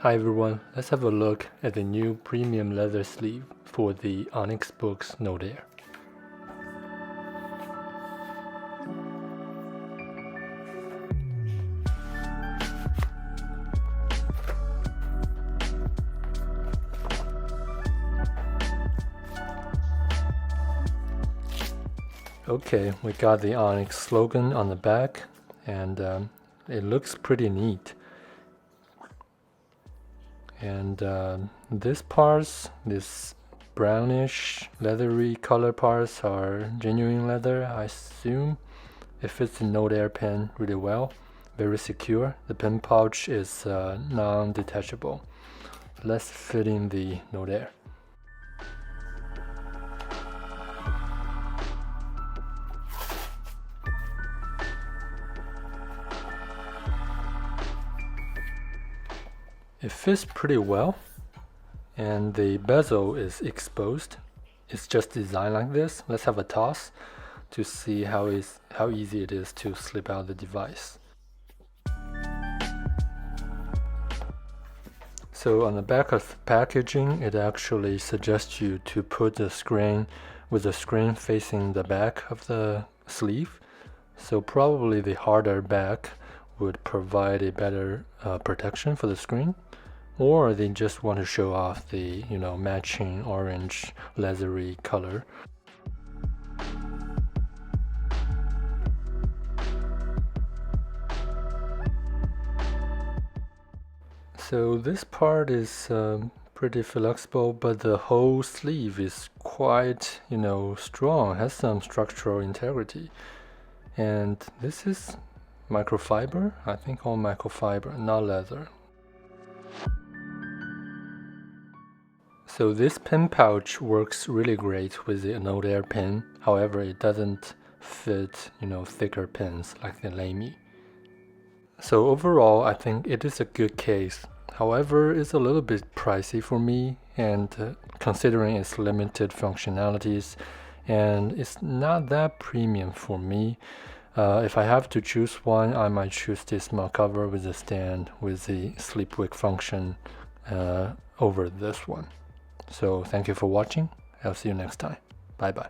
Hi everyone, let's have a look at the new premium leather sleeve for the Onyx Books Note Air. Okay, we got the Onyx slogan on the back, and it looks pretty neat. And this brownish leathery color parts are genuine leather, I assume. It fits the Note Air pen really well, very secure. The pen pouch is non-detachable. Let's fit in the Note Air. It fits pretty well, and the bezel is exposed. It's just designed like this. Let's have a toss to see how easy it is to slip out the device. So on the back of the packaging, it actually suggests you to put the screen with the screen facing the back of the sleeve. So probably the harder back would provide a better protection for the screen, or they just want to show off the matching orange leathery color. So this part is pretty flexible, but the whole sleeve is quite strong, has some structural integrity. And this is microfiber, I think all microfiber, not leather. So this pen pouch works really great with the Note Air pen. However, it doesn't fit thicker pens like the Lamy. So overall, I think it is a good case. However, it's a little bit pricey for me, and considering its limited functionalities, and it's not that premium for me. If I have to choose one, I might choose this small cover with a stand with the sleep-wake function over this one. So thank you for watching. I'll see you next time. Bye bye.